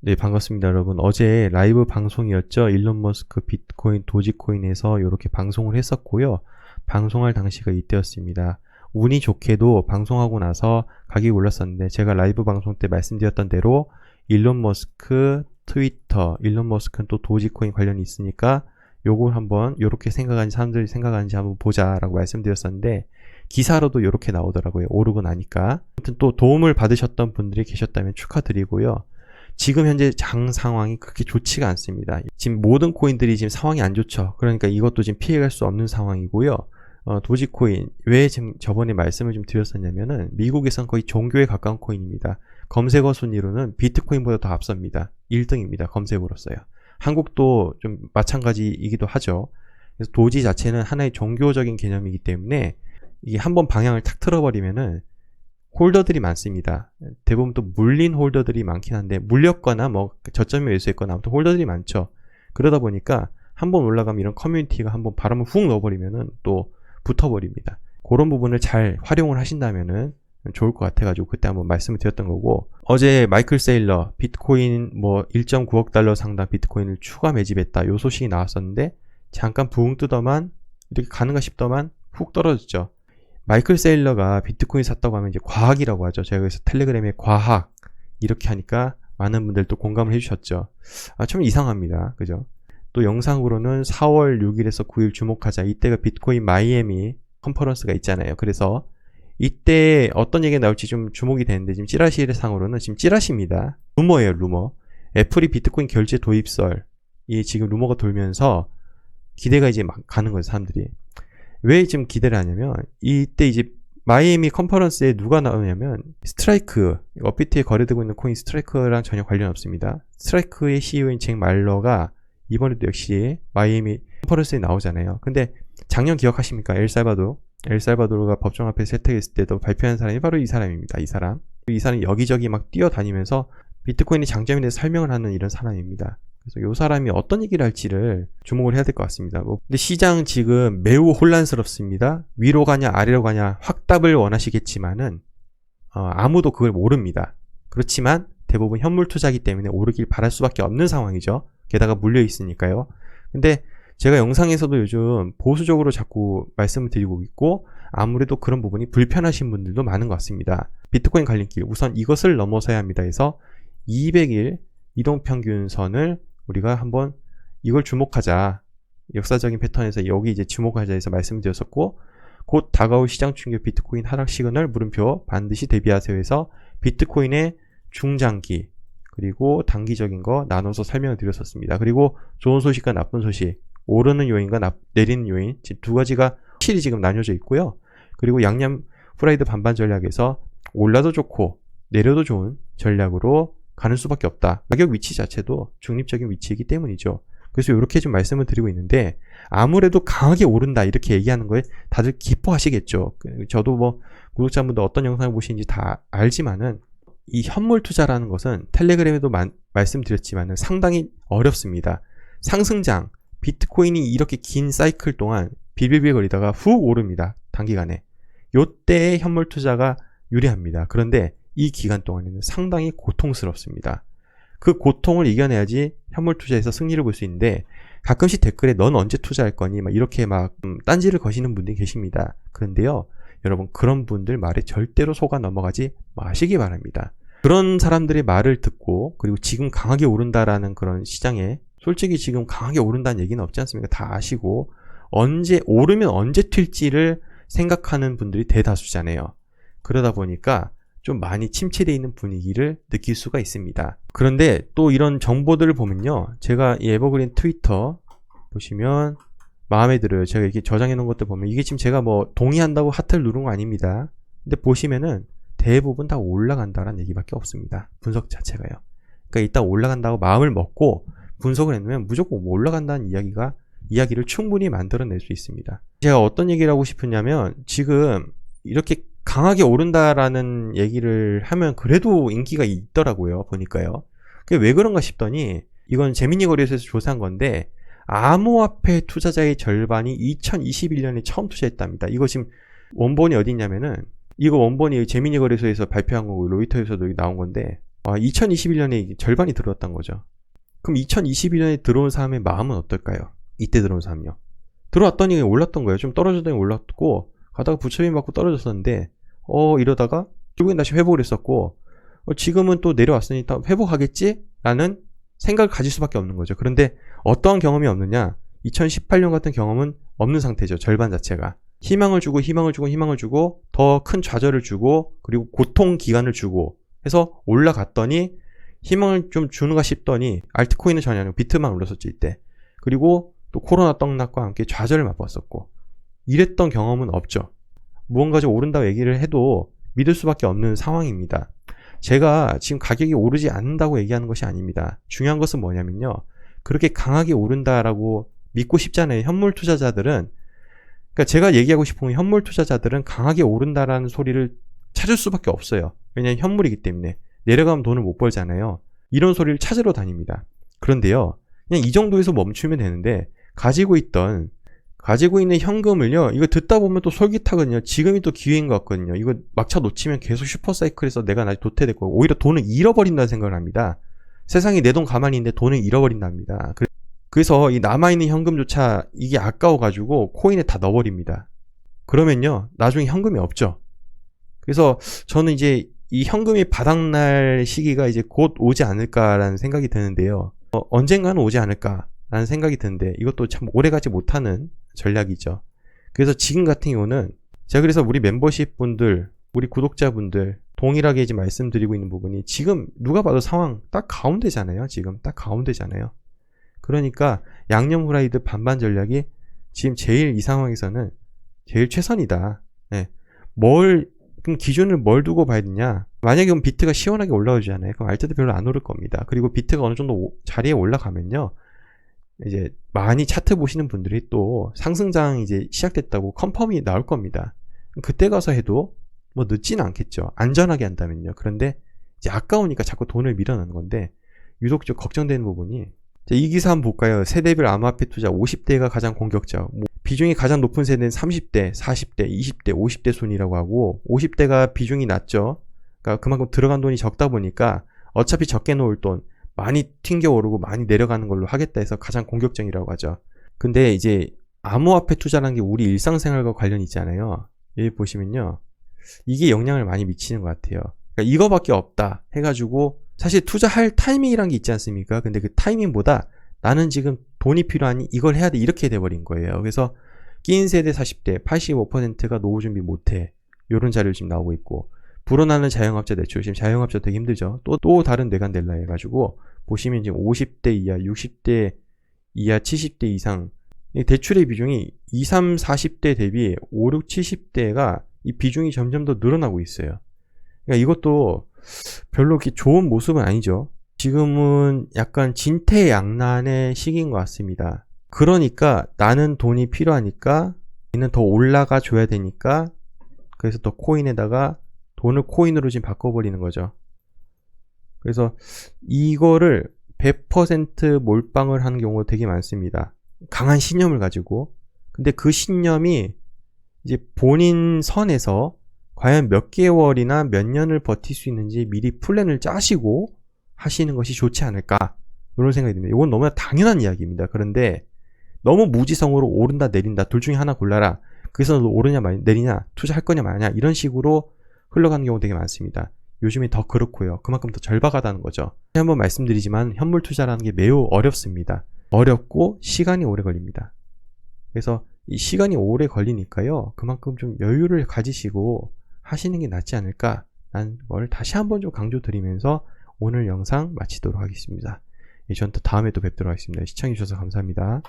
네, 반갑습니다, 여러분. 어제 라이브 방송이었죠. 일론 머스크 비트코인 도지코인에서 이렇게 방송을 했었고요. 방송할 당시가 이때였습니다. 운이 좋게도 방송하고 나서 가격이 올랐었는데 제가 라이브 방송 때 말씀드렸던 대로 일론 머스크 트위터, 일론 머스크는 또 도지코인 관련이 있으니까 요걸 한번 요렇게 생각하는지 사람들이 생각하는지 한번 보자라고 말씀드렸었는데 기사로도 요렇게 나오더라고요. 오르고 나니까. 아무튼 또 도움을 받으셨던 분들이 계셨다면 축하드리고요. 지금 현재 장 상황이 그렇게 좋지가 않습니다. 지금 모든 코인들이 지금 상황이 안 좋죠. 그러니까 이것도 지금 피해갈 수 없는 상황이고요. 도지코인, 왜 지금 저번에 말씀을 좀 드렸었냐면은 미국에선 거의 종교에 가까운 코인입니다. 검색어 순위로는 비트코인보다 더 앞섭니다. 1등입니다. 검색어로서요. 한국도 좀 마찬가지이기도 하죠. 그래서 도지 자체는 하나의 종교적인 개념이기 때문에 이게 한번 방향을 탁 틀어버리면은 홀더들이 많습니다. 대부분 또 물린 홀더들이 많긴 한데 물렸거나 뭐 저점에 매수했거나 아무튼 홀더들이 많죠. 그러다 보니까 한번 올라가면 이런 커뮤니티가 한번 바람을 훅 넣어버리면은 또 붙어버립니다. 그런 부분을 잘 활용을 하신다면은 좋을 것 같아가지고 그때 한번 말씀을 드렸던 거고, 어제 마이클 세일러 비트코인 뭐 1.9억 달러 상당 비트코인을 추가 매집했다 요 소식이 나왔었는데 잠깐 붕 뜨더만 이렇게 가는가 싶더만 훅 떨어졌죠. 마이클 세일러가 비트코인 샀다고 하면 이제 과학이라고 하죠. 제가 그래서 텔레그램에 과학 이렇게 하니까 많은 분들 또 공감을 해주셨죠. 좀 이상합니다. 그죠? 또 영상으로는 4월 6일에서 9일 주목하자. 이때가 비트코인 마이애미 컨퍼런스가 있잖아요. 그래서 이때 어떤 얘기가 나올지 좀 주목이 되는데 지금 찌라시 상으로는 지금 찌라시입니다. 루머예요, 루머. 애플이 비트코인 결제 도입설 이 지금 루머가 돌면서 기대가 이제 막 가는 거예요, 사람들이. 왜 지금 기대를 하냐면 이때 이제 마이애미 컨퍼런스에 누가 나오냐면 스트라이크, 업비트에 거래되고 있는 코인 스트라이크랑 전혀 관련 없습니다. 스트라이크의 CEO인 잭 말러가 이번에도 역시 마이애미 컨퍼런스에 나오잖아요. 근데 작년 기억하십니까? 엘살바도르가 법정 앞에서 세탁했을 때도 발표한 사람이 바로 이 사람입니다. 이 사람 여기저기 막 뛰어다니면서 비트코인의 장점에 대해서 설명을 하는 이런 사람입니다. 그래서 이 사람이 어떤 얘기를 할지를 주목을 해야 될 것 같습니다. 근데 시장 지금 매우 혼란스럽습니다. 위로 가냐 아래로 가냐 확답을 원하시겠지만은 아무도 그걸 모릅니다. 그렇지만 대부분 현물 투자기 때문에 오르길 바랄 수밖에 없는 상황이죠. 게다가 물려 있으니까요. 근데 제가 영상에서도 요즘 보수적으로 자꾸 말씀을 드리고 있고 아무래도 그런 부분이 불편하신 분들도 많은 것 같습니다. 비트코인 갈림길, 우선 이것을 넘어서야 합니다 해서 200일 이동평균선을 우리가 한번 이걸 주목하자, 역사적인 패턴에서 여기 이제 주목하자 해서 말씀드렸었고, 곧 다가올 시장 충격 비트코인 하락 시그널 물음표 반드시 대비하세요 해서 비트코인의 중장기 그리고 단기적인 거 나눠서 설명을 드렸었습니다. 그리고 좋은 소식과 나쁜 소식, 오르는 요인과 내리는 요인 두 가지가 확실히 지금 나뉘어져 있고요. 그리고 양념 프라이드 반반 전략에서 올라도 좋고 내려도 좋은 전략으로 가는 수밖에 없다. 가격 위치 자체도 중립적인 위치이기 때문이죠. 그래서 이렇게 좀 말씀을 드리고 있는데 아무래도 강하게 오른다 이렇게 얘기하는 거에 다들 기뻐하시겠죠. 저도 뭐 구독자분들 어떤 영상을 보시는지 다 알지만은 이 현물 투자라는 것은 텔레그램에도 말씀드렸지만은 상당히 어렵습니다. 상승장, 비트코인이 이렇게 긴 사이클 동안 빌빌빌 거리다가 훅 오릅니다. 단기간에. 요때의 현물 투자가 유리합니다. 그런데 이 기간 동안에는 상당히 고통스럽습니다. 그 고통을 이겨내야지 현물 투자에서 승리를 볼 수 있는데 가끔씩 댓글에 넌 언제 투자할 거니? 막 이렇게 막 딴지를 거시는 분들이 계십니다. 그런데요, 여러분 그런 분들 말에 절대로 속아 넘어가지 마시기 바랍니다. 그런 사람들의 말을 듣고 그리고 지금 강하게 오른다라는 그런 시장에 솔직히 지금 강하게 오른다는 얘기는 없지 않습니까? 다 아시고 언제 오르면 언제 튈지를 생각하는 분들이 대다수잖아요. 그러다 보니까 좀 많이 침체되어 있는 분위기를 느낄 수가 있습니다. 그런데 또 이런 정보들을 보면요, 제가 이 에버그린 트위터 보시면 마음에 들어요. 제가 이렇게 저장해 놓은 것들 보면 이게 지금 제가 뭐 동의한다고 하트를 누른 거 아닙니다. 근데 보시면은 대부분 다 올라간다라는 얘기밖에 없습니다. 분석 자체가요. 그러니까 일단 올라간다고 마음을 먹고 분석을 해놓으면 무조건 올라간다는 이야기를 충분히 만들어낼 수 있습니다. 제가 어떤 얘기를 하고 싶으냐면 지금 이렇게 강하게 오른다라는 얘기를 하면 그래도 인기가 있더라고요. 보니까요. 그게 왜 그런가 싶더니 이건 재미니 거래소에서 조사한 건데 암호화폐 투자자의 절반이 2021년에 처음 투자했답니다. 이거 지금 원본이 어디 있냐면은 이거 원본이 재미니 거래소에서 발표한 거고 로이터에서도 나온 건데 2021년에 절반이 들어왔던 거죠. 그럼 2021년에 들어온 사람의 마음은 어떨까요? 이때 들어온 사람요. 들어왔더니 올랐던 거예요. 좀 떨어졌더니 올랐고 가다가 부처님 받고 떨어졌었는데 이러다가 결국엔 다시 회복을 했었고 지금은 또 내려왔으니 또 회복하겠지? 라는 생각을 가질 수밖에 없는 거죠. 그런데 어떠한 경험이 없느냐? 2018년 같은 경험은 없는 상태죠. 절반 자체가. 희망을 주고 더 큰 좌절을 주고 그리고 고통 기간을 주고 해서 올라갔더니 희망을 좀 주는가 싶더니 알트코인은 전혀 아니고 비트만 올랐었지 이때. 그리고 또 코로나 떡락과 함께 좌절을 맛봤었고 이랬던 경험은 없죠. 무언가 좀 오른다고 얘기를 해도 믿을 수밖에 없는 상황입니다. 제가 지금 가격이 오르지 않는다고 얘기하는 것이 아닙니다. 중요한 것은 뭐냐면요. 그렇게 강하게 오른다라고 믿고 싶잖아요. 현물 투자자들은. 그러니까 제가 얘기하고 싶은 건 현물 투자자들은 강하게 오른다라는 소리를 찾을 수밖에 없어요. 왜냐하면 현물이기 때문에. 내려가면 돈을 못 벌잖아요. 이런 소리를 찾으러 다닙니다. 그런데요. 그냥 이 정도에서 멈추면 되는데 가지고 있는 현금을요. 이거 듣다 보면 또 솔깃하거든요. 지금이 또 기회인 것 같거든요. 이거 막차 놓치면 계속 슈퍼사이클에서 내가 나중에 도태될 거고 오히려 돈을 잃어버린다는 생각을 합니다. 세상에 내 돈 가만히 있는데 돈을 잃어버린답니다. 그래서 이 남아있는 현금조차 이게 아까워가지고 코인에 다 넣어버립니다. 그러면요. 나중에 현금이 없죠. 그래서 저는 이제 이 현금이 바닥날 시기가 이제 곧 오지 않을까라는 생각이 드는데요. 언젠가는 오지 않을까라는 생각이 드는데 이것도 참 오래가지 못하는 전략이죠. 그래서 지금 같은 경우는 제가 그래서 우리 멤버십 분들, 우리 구독자분들 동일하게 이제 말씀드리고 있는 부분이 지금 누가 봐도 상황 딱 가운데잖아요. 지금 딱 가운데잖아요. 그러니까 양념 후라이드 반반 전략이 지금 제일 이 상황에서는 제일 최선이다. 네. 그럼 기준을 뭘 두고 봐야 되냐? 만약에 그럼 비트가 시원하게 올라오잖아요. 그럼 알트도 별로 안 오를 겁니다. 그리고 비트가 어느 정도 자리에 올라가면요. 이제 많이 차트 보시는 분들이 또 상승장 이제 시작됐다고 컨펌이 나올 겁니다. 그때 가서 해도 뭐 늦지는 않겠죠. 안전하게 한다면요. 그런데 이제 아까우니까 자꾸 돈을 밀어넣는 건데 유독 좀 걱정되는 부분이 이 기사 한번 볼까요? 세대별 암호화폐 투자 50대가 가장 공격적. 비중이 가장 높은 세대는 30대, 40대, 20대, 50대 순이라고 하고 50대가 비중이 낮죠. 그러니까 그만큼 들어간 돈이 적다 보니까 어차피 적게 놓을 돈 많이 튕겨오르고 많이 내려가는 걸로 하겠다 해서 가장 공격적이라고 하죠. 근데 이제 암호화폐 투자라는 게 우리 일상생활과 관련이 있잖아요. 여기 보시면요. 이게 영향을 많이 미치는 것 같아요. 그러니까 이거밖에 없다 해가지고 사실 투자할 타이밍이란 게 있지 않습니까? 근데 그 타이밍보다 나는 지금 돈이 필요하니 이걸 해야 돼 이렇게 돼버린 거예요. 그래서 끼인 세대 40대 85%가 노후 준비 못해. 이런 자료를 지금 나오고 있고 불어나는 자영업자 대출 지금 자영업자 되게 힘들죠. 또 다른 뇌관델라 해가지고 보시면 지금 50대 이하, 60대 이하, 70대 이상 대출의 비중이 20, 30, 40대 대비 5, 6, 70대가 이 비중이 점점 더 늘어나고 있어요. 그러니까 이것도 별로 그렇게 좋은 모습은 아니죠. 지금은 약간 진퇴양난의 시기인 것 같습니다. 그러니까 나는 돈이 필요하니까 얘는 더 올라가 줘야 되니까 그래서 더 코인에다가 돈을 코인으로 지금 바꿔버리는 거죠. 그래서 이거를 100% 몰빵을 하는 경우가 되게 많습니다. 강한 신념을 가지고. 근데 그 신념이 이제 본인 선에서 과연 몇 개월이나 몇 년을 버틸 수 있는지 미리 플랜을 짜시고 하시는 것이 좋지 않을까 이런 생각이 듭니다. 이건 너무나 당연한 이야기입니다. 그런데 너무 무지성으로 오른다 내린다 둘 중에 하나 골라라. 그래서 오르냐 내리냐 투자할 거냐 마냐 이런 식으로 흘러가는 경우 되게 많습니다. 요즘에 더 그렇고요. 그만큼 더 절박하다는 거죠. 한번 말씀드리지만 현물 투자라는 게 매우 어렵습니다. 어렵고 시간이 오래 걸립니다. 그래서 이 시간이 오래 걸리니까요. 그만큼 좀 여유를 가지시고 하시는 게 낫지 않을까라는 걸 다시 한번 좀 강조드리면서 오늘 영상 마치도록 하겠습니다. 저는 또 다음에 또 뵙도록 하겠습니다. 시청해주셔서 감사합니다.